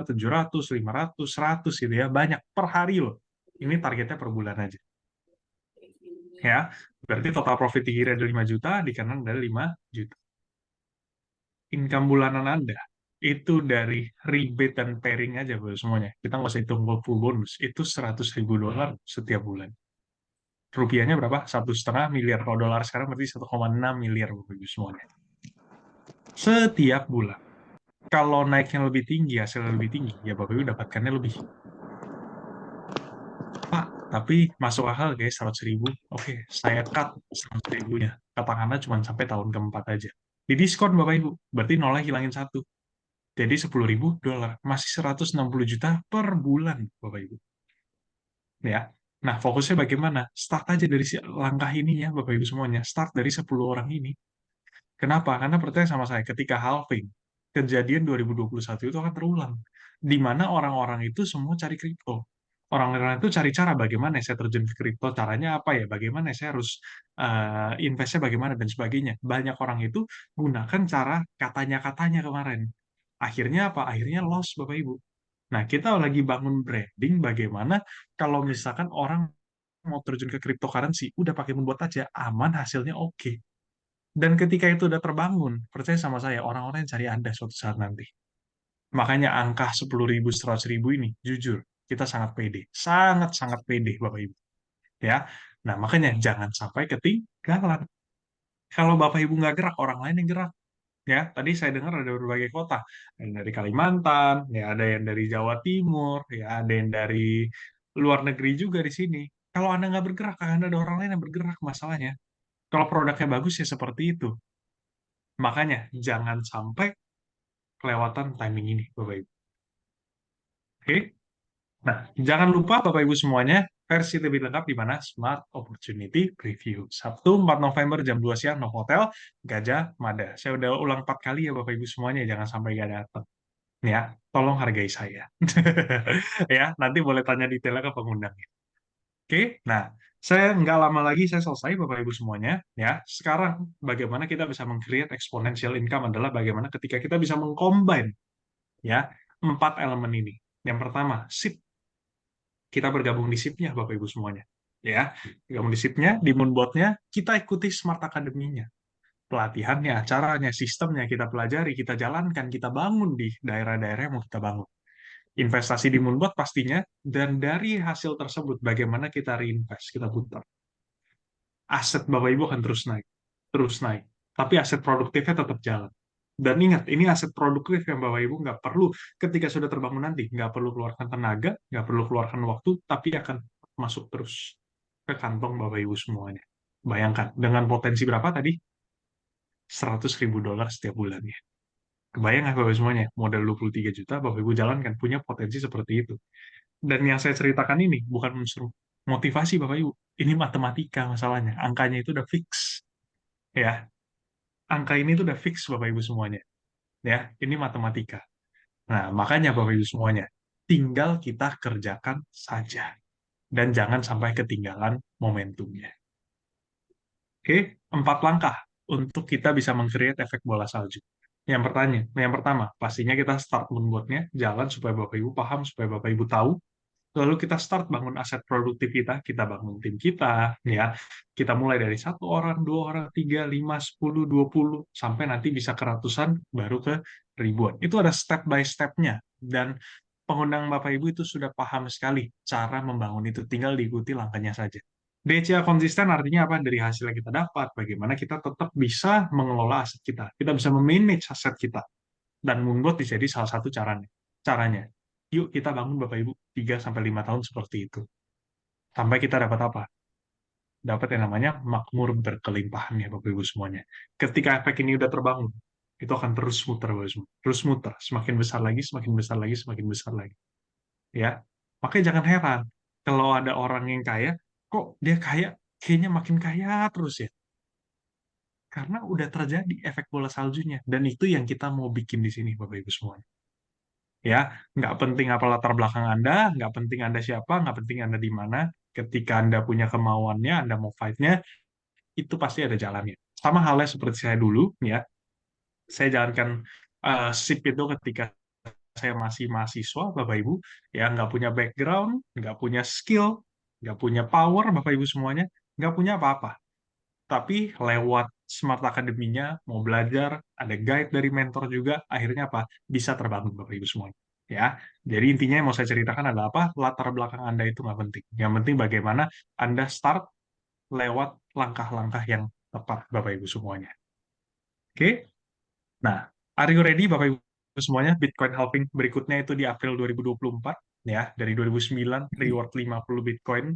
700, 500, 100 gitu ya. Banyak per hari loh. Ini targetnya per bulan aja. Ya, berarti total profit dikira ada 5 juta, di kanan ada 5 juta. Income bulanan Anda itu dari rebate dan pairing aja Bapak semuanya. Kita nggak usah hitung full bonus. Itu $100.000 setiap bulan. Rupiahnya berapa? 1,5 miliar. Kalau dolar sekarang berarti 1,6 miliar Bapak Ibu semuanya. Setiap bulan. Kalau naiknya lebih tinggi, hasilnya lebih tinggi, ya Bapak Ibu dapatkannya lebih. Pak, tapi masuk akal guys 100.000. Oke, saya cut 100.000-nya. Katakanlah cuma sampai tahun keempat aja. Di diskon Bapak Ibu, berarti nolnya hilangin 1. Jadi $10.000, masih 160 juta per bulan Bapak Ibu. Ya. Nah, fokusnya bagaimana? Start aja dari langkah ini ya Bapak Ibu semuanya. Start dari 10 orang ini. Kenapa? Karena percaya sama saya, ketika halving, kejadian 2021 itu akan terulang. Di mana orang-orang itu semua cari kripto. Orang-orang itu cari cara bagaimana saya terjun ke kripto, caranya apa ya, bagaimana saya harus investnya bagaimana, dan sebagainya. Banyak orang itu gunakan cara katanya-katanya kemarin. Akhirnya apa? Akhirnya loss, Bapak Ibu. Nah, kita lagi bangun branding bagaimana kalau misalkan orang mau terjun ke cryptocurrency, udah pakai Moonbot aja, aman, hasilnya oke. Dan ketika itu udah terbangun, percaya sama saya, orang-orang yang cari Anda suatu saat nanti. Makanya angka 10.000, 100.000 ini, jujur, kita sangat pede. Sangat-sangat pede, Bapak Ibu. Ya. Nah, makanya jangan sampai ketinggalan. Kalau Bapak Ibu nggak gerak, orang lain yang gerak. Ya, tadi saya dengar ada berbagai kota. Ada yang dari Kalimantan, ya ada yang dari Jawa Timur, ya ada yang dari luar negeri juga di sini. Kalau Anda nggak bergerak, akan ada orang lain yang bergerak masalahnya. Kalau produknya bagus ya seperti itu. Makanya jangan sampai kelewatan timing ini, Bapak Ibu. Oke? Nah, jangan lupa Bapak Ibu semuanya, versi lebih lengkap di mana Smart Opportunity Preview. Sabtu 4 November jam 2 siang, Novotel, Gajah Mada. Saya udah ulang 4 kali ya Bapak Ibu semuanya, jangan sampai gak datang. Ya, tolong hargai saya. Ya, nanti boleh tanya detailnya ke pengundangnya. Oke, nah, saya nggak lama lagi saya selesai Bapak Ibu semuanya. Ya, sekarang bagaimana kita bisa meng-create exponential income adalah bagaimana ketika kita bisa meng-combine ya 4 elemen ini. Yang pertama, SIP. Kita bergabung di SIP-nya Bapak Ibu semuanya. Ya, bergabung di SIP-nya, di Moonbot-nya, kita ikuti Smart Academy-nya. Pelatihannya, caranya, sistemnya kita pelajari, kita jalankan, kita bangun di daerah-daerah yang mau kita bangun. Investasi di Moonbot pastinya, dan dari hasil tersebut bagaimana kita reinvest, kita putar. Aset Bapak Ibu akan terus naik, terus naik. Tapi aset produktifnya tetap jalan. Dan ingat, ini aset produktif yang Bapak Ibu nggak perlu ketika sudah terbangun nanti, nggak perlu keluarkan tenaga, nggak perlu keluarkan waktu, tapi akan masuk terus ke kantong Bapak Ibu semuanya. Bayangkan, dengan potensi berapa tadi? $100.000 setiap bulannya. Kebayang nggak Bapak Ibu semuanya? Modal 23 juta, Bapak Ibu jalankan, punya potensi seperti itu. Dan yang saya ceritakan ini bukan unsur motivasi Bapak Ibu. Ini matematika masalahnya. Angkanya itu udah fix. Ya, angka ini tuh udah fix Bapak Ibu semuanya. Ya, ini matematika. Nah, makanya Bapak Ibu semuanya, tinggal kita kerjakan saja. Dan jangan sampai ketinggalan momentumnya. Oke, 4 langkah untuk kita bisa meng-create efek bola salju. Yang pertama, pastinya kita start Moonbot-nya, jalan supaya Bapak Ibu paham, supaya Bapak Ibu tahu. Lalu kita start bangun aset produktif kita bangun tim kita, ya. Kita mulai dari 1 orang, 2 orang, 3, 5, 10, 20, sampai nanti bisa ke ratusan, baru ke ribuan. Itu ada step by step-nya. Dan pengundang Bapak Ibu itu sudah paham sekali cara membangun itu, tinggal diikuti langkahnya saja. DCA konsisten artinya apa? Dari hasil yang kita dapat, bagaimana kita tetap bisa mengelola aset kita. Kita bisa memanage aset kita. Dan Moonbot jadi salah satu caranya. Yuk kita bangun Bapak Ibu 3-5 tahun seperti itu. Sampai kita dapat apa? Dapat yang namanya makmur berkelimpahan ya Bapak Ibu semuanya. Ketika efek ini udah terbangun, itu akan terus muter, Bapak Ibu. Terus muter, semakin besar lagi, semakin besar lagi, semakin besar lagi. Ya, makanya jangan heran kalau ada orang yang kaya, kok dia kaya, kayaknya makin kaya terus ya. Karena udah terjadi efek bola saljunya, dan itu yang kita mau bikin di sini Bapak Ibu semuanya. Ya, nggak penting apa latar belakang Anda, nggak penting Anda siapa, nggak penting Anda di mana. Ketika Anda punya kemauannya, Anda mau fight-nya, itu pasti ada jalannya. Sama halnya seperti saya dulu, ya. Saya jalankan SIP itu ketika saya masih mahasiswa, Bapak Ibu, ya nggak punya background, nggak punya skill, nggak punya power, Bapak Ibu semuanya, nggak punya apa-apa. Tapi lewat Smart Academy-nya, mau belajar, ada guide dari mentor juga, akhirnya apa? Bisa terbangun, Bapak Ibu semuanya. Ya, jadi intinya yang mau saya ceritakan adalah apa? Latar belakang Anda itu nggak penting. Yang penting bagaimana Anda start lewat langkah-langkah yang tepat, Bapak Ibu semuanya. Oke? Nah, are you ready, Bapak Ibu semuanya? Bitcoin halving berikutnya itu di April 2024, ya. Dari 2009, reward 50 Bitcoin,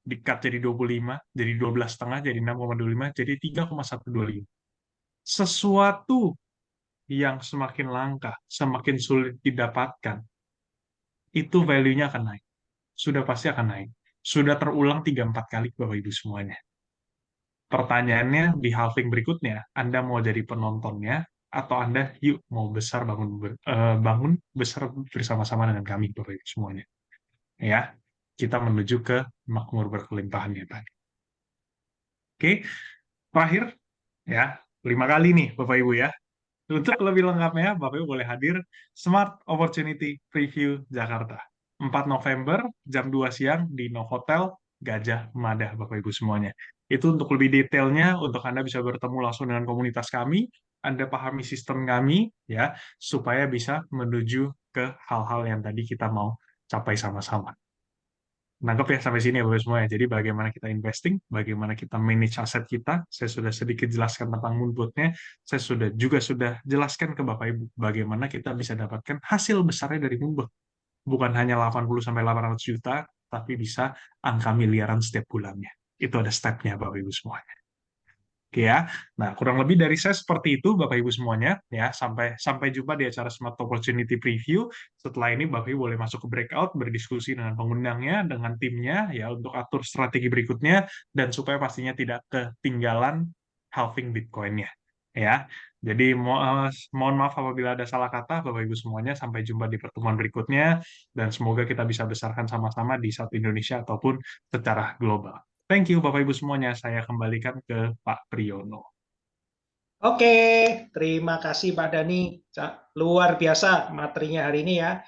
di-cut jadi 25, jadi 12,5, jadi 6,25, jadi 3,125. Sesuatu yang semakin langka, semakin sulit didapatkan, itu value-nya akan naik. Sudah pasti akan naik. Sudah terulang 3-4 kali, Bapak Ibu semuanya. Pertanyaannya di halving berikutnya, Anda mau jadi penontonnya, atau Anda yuk mau bangun besar bersama-sama dengan kami, Bapak Ibu semuanya. Ya, kita menuju ke makmur berkelimpahannya tadi. Oke, terakhir, ya, 5 kali nih, Bapak Ibu ya. Untuk lebih lengkapnya, Bapak Ibu boleh hadir Smart Opportunity Preview Jakarta. 4 November, jam 2 siang, di Novotel Gajah Mada, Bapak Ibu semuanya. Itu untuk lebih detailnya, untuk Anda bisa bertemu langsung dengan komunitas kami, Anda pahami sistem kami, ya, supaya bisa menuju ke hal-hal yang tadi kita mau capai sama-sama. Nangkep ya sampai sini ya Bapak semuanya. Jadi bagaimana kita investing, bagaimana kita manage aset kita, saya sudah sedikit jelaskan tentang Moonbot-nya, saya sudah jelaskan ke Bapak Ibu bagaimana kita bisa dapatkan hasil besarnya dari Moonbot. Bukan hanya 80-800 juta, tapi bisa angka miliaran setiap bulannya. Itu ada step-nya Bapak Ibu semuanya. Oke ya. Nah, kurang lebih dari saya seperti itu Bapak Ibu semuanya ya. Sampai jumpa di acara Smart Opportunity Preview. Setelah ini Bapak Ibu boleh masuk ke breakout, berdiskusi dengan pengundangnya, dengan timnya ya untuk atur strategi berikutnya dan supaya pastinya tidak ketinggalan halving Bitcoin-nya ya. Jadi mohon maaf apabila ada salah kata Bapak Ibu semuanya. Sampai jumpa di pertemuan berikutnya dan semoga kita bisa besarkan sama-sama di satu Indonesia ataupun secara global. Thank you Bapak Ibu semuanya. Saya kembalikan ke Pak Priyono. Oke, terima kasih Pak Dhani. Luar biasa materinya hari ini ya.